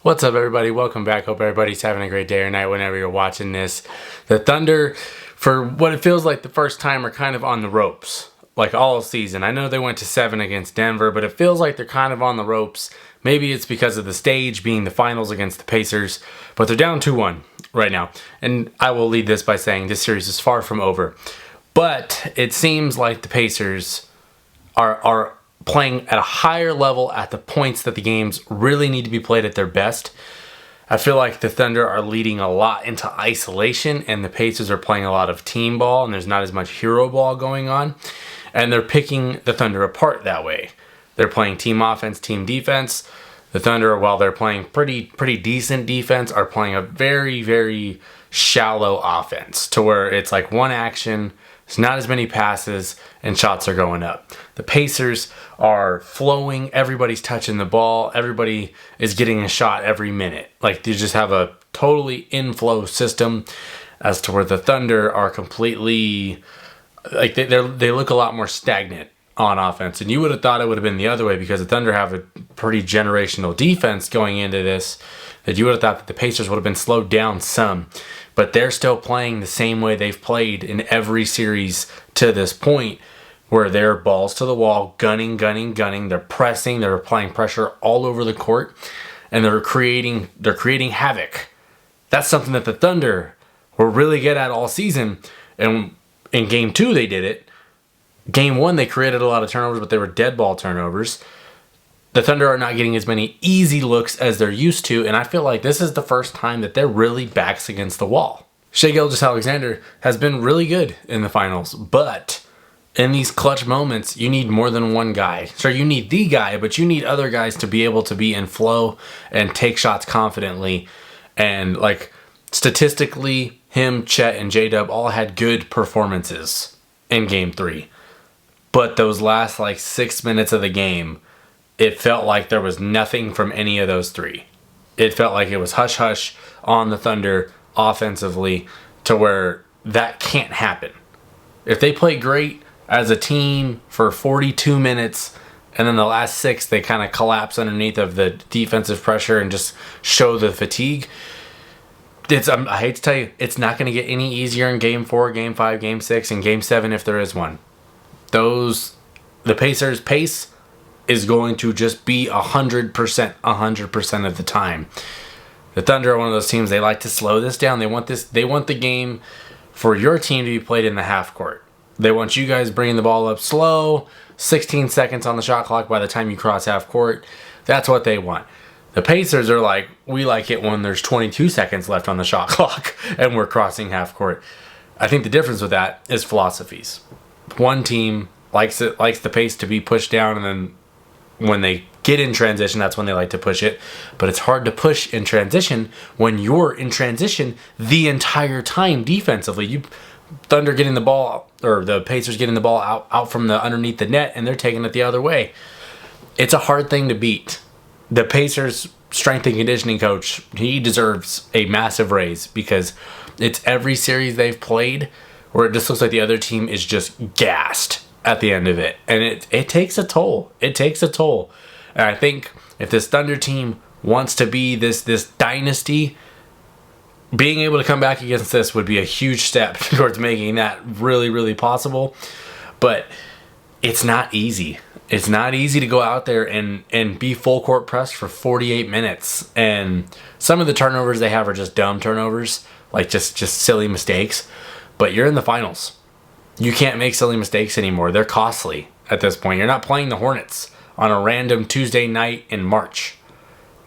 What's up, everybody? Welcome back. Hope everybody's having a great day or night whenever you're watching this. The Thunder, for what it feels like the first time, are kind of on the ropes, like all season. I know they went to 7 against Denver, but it feels like they're kind of on the ropes. Maybe it's because of the stage being the finals against the Pacers, but they're down 2-1 right now. And I will lead this by saying this series is far from over. But it seems like the Pacers are playing at a higher level at the points that the games really need to be played at their best. I feel like the Thunder are leading a lot into isolation, and the Pacers are playing a lot of team ball, and there's not as much hero ball going on. And they're picking the Thunder apart that way. They're playing team offense, team defense. The Thunder, while they're playing pretty decent defense, are playing a very, very shallow offense to where it's like one action. It's not as many passes, and shots are going up. The Pacers are flowing. Everybody's touching the ball. Everybody is getting a shot every minute. Like, they just have a totally inflow system, as to where the Thunder are completely, like, they look a lot more stagnant on offense. And you would have thought it would have been the other way, because the Thunder have a pretty generational defense going into this, that you would have thought that the Pacers would have been slowed down some. But they're still playing the same way they've played in every series to this point, where they're balls to the wall, gunning. They're pressing. They're applying pressure all over the court, and they're creating havoc. That's something that the Thunder were really good at all season. And in Game 2, they did it. Game 1, they created a lot of turnovers, but they were dead ball turnovers. The Thunder are not getting as many easy looks as they're used to, and I feel like this is the first time that they're really backs against the wall. Gilgeous-Alexander has been really good in the finals, but in these clutch moments, you need more than one guy. Sure, you need the guy, but you need other guys to be able to be in flow and take shots confidently. And, like, statistically, him, Chet, and J-Dub all had good performances in Game 3. But those last, 6 minutes of the game, it felt like there was nothing from any of those three. It felt like it was hush-hush on the Thunder offensively, to where that can't happen. If they play great as a team for 42 minutes, and then the last 6 they kind of collapse underneath of the defensive pressure and just show the fatigue, I hate to tell you, it's not going to get any easier in Game 4, Game 5, Game 6, and Game 7 if there is one. The Pacers' pace is going to just be 100% of the time. The Thunder are one of those teams, they like to slow this down. They want the game for your team to be played in the half court. They want you guys bringing the ball up slow, 16 seconds on the shot clock by the time you cross half court. That's what they want. The Pacers are like, we like it when there's 22 seconds left on the shot clock and we're crossing half court. I think the difference with that is philosophies. One team likes the pace to be pushed down, and then when they get in transition, that's when they like to push it. But it's hard to push in transition when you're in transition the entire time defensively. Thunder getting the ball, or the Pacers getting the ball out from the underneath the net, and they're taking it the other way. It's a hard thing to beat. The Pacers strength and conditioning coach, he deserves a massive raise, because it's every series they've played where it just looks like the other team is just gassed at the end of it. And it takes a toll. It takes a toll. And I think if this Thunder team wants to be this dynasty, being able to come back against this would be a huge step towards making that really, really possible. But it's not easy. It's not easy to go out there and be full court pressed for 48 minutes. And some of the turnovers they have are just dumb turnovers, like just silly mistakes. But you're in the finals. You can't make silly mistakes anymore. They're costly at this point. You're not playing the Hornets on a random Tuesday night in March.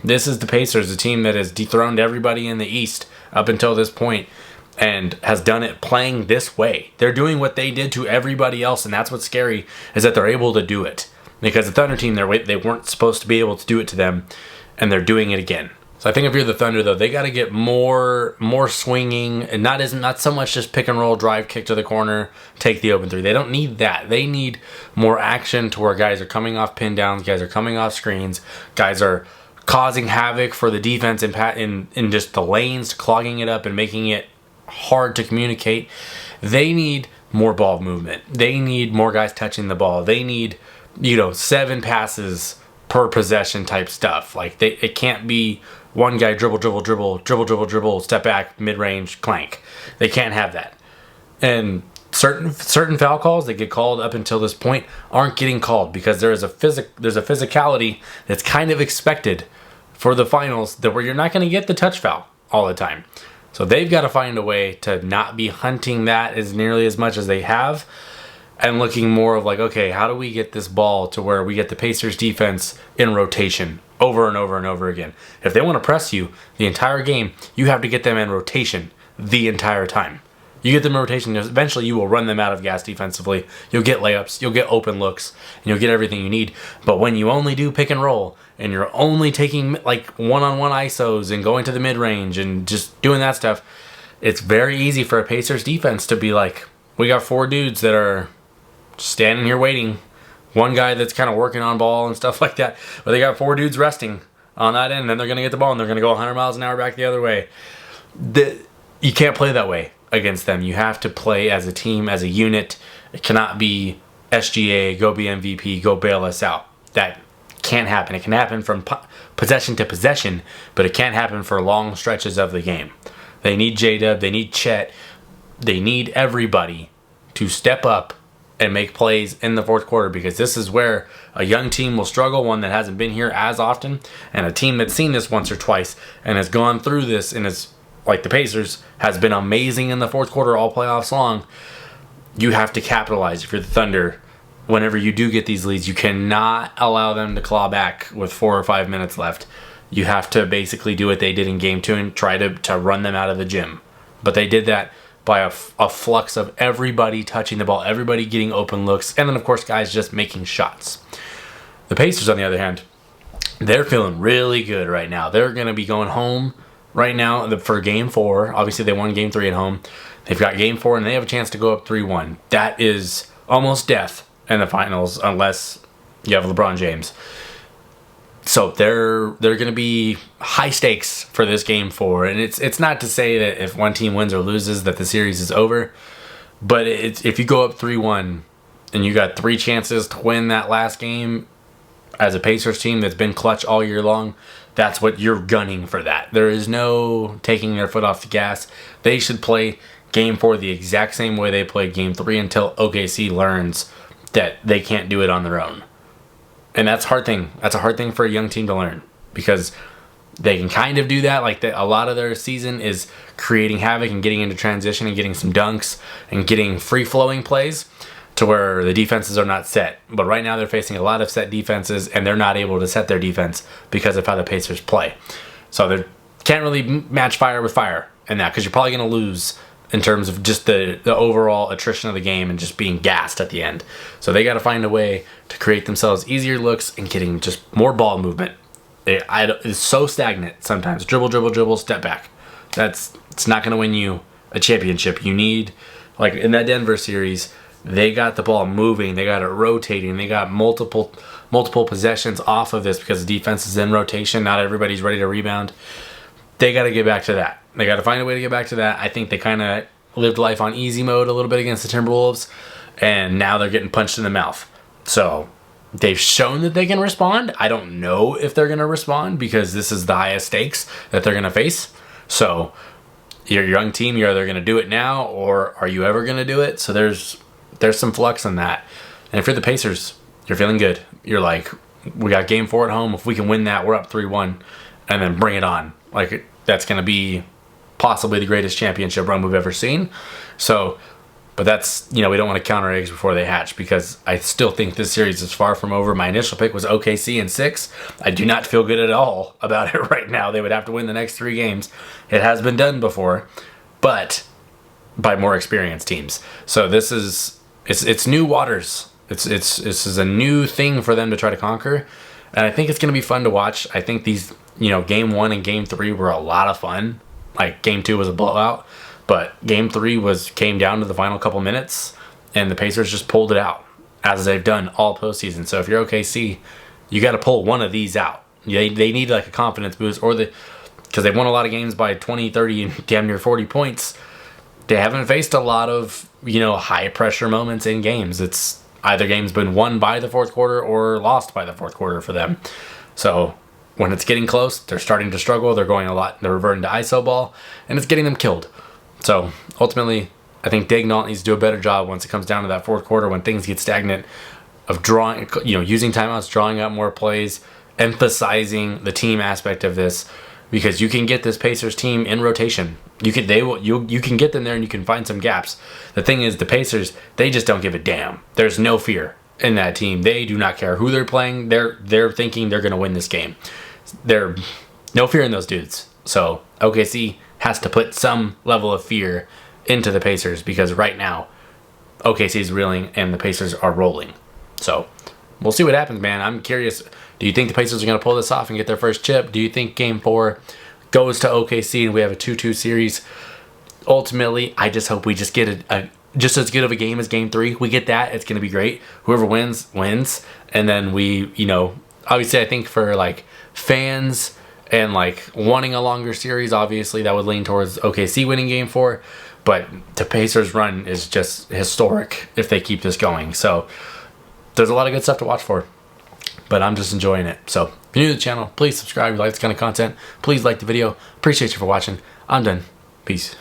This is the Pacers, a team that has dethroned everybody in the East up until this point and has done it playing this way. They're doing what they did to everybody else, and that's what's scary, is that they're able to do it. Because the Thunder team, they weren't supposed to be able to do it to them, and they're doing it again. So I think if you're the Thunder, though, they got to get more swinging, and not so much just pick and roll, drive, kick to the corner, take the open three. They don't need that. They need more action, to where guys are coming off pin downs, guys are coming off screens, guys are causing havoc for the defense in just the lanes, clogging it up and making it hard to communicate. They need more ball movement. They need more guys touching the ball. They need 7 passes per possession type stuff. Like it can't be one guy dribble, step back, mid-range, clank. They can't have that. And certain foul calls that get called up until this point aren't getting called because there's a physicality that's kind of expected for the finals that where you're not going to get the touch foul all the time. So they've got to find a way to not be hunting that as nearly as much as they have and looking more of like, okay, how do we get this ball to where we get the Pacers defense in rotation over and over and over again? If they want to press you the entire game, you have to get them in rotation the entire time. You get them in rotation, eventually you will run them out of gas defensively. You'll get layups, you'll get open looks, and you'll get everything you need. But when you only do pick and roll, and you're only taking like one-on-one ISOs and going to the mid-range and just doing that stuff, it's very easy for a Pacers defense to be like, we got 4 dudes that are standing here waiting. One guy that's kind of working on ball and stuff like that. But they got 4 dudes resting on that end, and then they're going to get the ball, and they're going to go 100 miles an hour back the other way. You can't play that way against them. You have to play as a team, as a unit. It cannot be SGA, go be MVP, go bail us out. That can't happen. It can happen from possession to possession, but it can't happen for long stretches of the game. They need J-Dub, they need Chet, they need everybody to step up and make plays in the fourth quarter, because this is where a young team will struggle, one that hasn't been here as often, and a team that's seen this once or twice and has gone through this and is, like the Pacers, has been amazing in the fourth quarter all playoffs long. You have to capitalize. If you're the Thunder, whenever you do get these leads, you cannot allow them to claw back with 4 or 5 minutes left. You have to basically do what they did in Game 2 and try to run them out of the gym. But they did that by a flux of everybody touching the ball, everybody getting open looks, and then, of course, guys just making shots. The Pacers, on the other hand, they're feeling really good right now. They're going to be going home right now for Game 4. Obviously, they won Game 3 at home. They've got Game 4, and they have a chance to go up 3-1. That is almost death in the finals, unless you have LeBron James. So they're going to be high stakes for this Game 4, and it's not to say that if one team wins or loses that the series is over, but if you go up 3-1 and you got 3 chances to win that last game as a Pacers team that's been clutch all year long, that's what you're gunning for. That there is no taking their foot off the gas. They should play Game 4 the exact same way they played Game 3 until OKC learns that they can't do it on their own. And that's a hard thing. That's a hard thing for a young team to learn, because they can kind of do that. Like a lot of their season is creating havoc and getting into transition and getting some dunks and getting free-flowing plays to where the defenses are not set. But right now they're facing a lot of set defenses, and they're not able to set their defense because of how the Pacers play. So they can't really match fire with fire in that, because you're probably going to lose in terms of just the overall attrition of the game and just being gassed at the end. So they got to find a way to create themselves easier looks and getting just more ball movement. It's so stagnant sometimes. Dribble, step back. It's not going to win you a championship. You need, like in that Denver series, they got the ball moving. They got it rotating. They got multiple possessions off of this because the defense is in rotation. Not everybody's ready to rebound. They got to get back to that. They got to find a way to get back to that. I think they kind of lived life on easy mode a little bit against the Timberwolves, and now they're getting punched in the mouth. So they've shown that they can respond. I don't know if they're going to respond, because this is the highest stakes that they're going to face. So your young team, you're either going to do it now, or are you ever going to do it? So there's some flux in that. And if you're the Pacers, you're feeling good. You're like, we got Game 4 at home. If we can win that, we're up 3-1, and then bring it on. Like, that's going to be possibly the greatest championship run we've ever seen. So, but that's, we don't want to count our eggs before they hatch, because I still think this series is far from over. My initial pick was OKC in 6. I do not feel good at all about it right now. They would have to win the next 3 games. It has been done before, but by more experienced teams. So this is, it's new waters. This is a new thing for them to try to conquer. And I think it's going to be fun to watch. I think these, Game 1 and Game 3 were a lot of fun. Like, Game 2 was a blowout, but Game 3 came down to the final couple minutes, and the Pacers just pulled it out, as they've done all postseason. So if you're OKC, you got to pull one of these out. They need like a confidence boost, because they've won a lot of games by 20, 30, and damn near 40 points. They haven't faced a lot of, high pressure moments in games. It's Either game's been won by the fourth quarter or lost by the fourth quarter for them. So when it's getting close, they're starting to struggle. They're reverting to ISO ball, and it's getting them killed. So ultimately, I think Daignault needs to do a better job once it comes down to that fourth quarter when things get stagnant, of drawing, using timeouts, drawing up more plays, emphasizing the team aspect of this, because you can get this Pacers team in rotation. You can get them there and you can find some gaps. The thing is, the Pacers, they just don't give a damn. There's no fear in that team. They do not care who they're playing. They're thinking they're going to win this game. There's no fear in those dudes. So OKC has to put some level of fear into the Pacers, because right now OKC is reeling and the Pacers are rolling. So we'll see what happens, man. I'm curious. Do you think the Pacers are going to pull this off and get their first chip? Do you think Game 4 goes to OKC and we have a 2-2 series? Ultimately, I just hope we just get just as good of a game as Game 3. We get that. It's going to be great. Whoever wins, wins. And then we, obviously I think for like fans and like wanting a longer series, obviously that would lean towards OKC winning Game 4. But the Pacers run is just historic if they keep this going. So there's a lot of good stuff to watch for. But I'm just enjoying it. So if you're new to the channel, please subscribe if you like this kind of content. Please like the video. Appreciate you for watching. I'm done. Peace.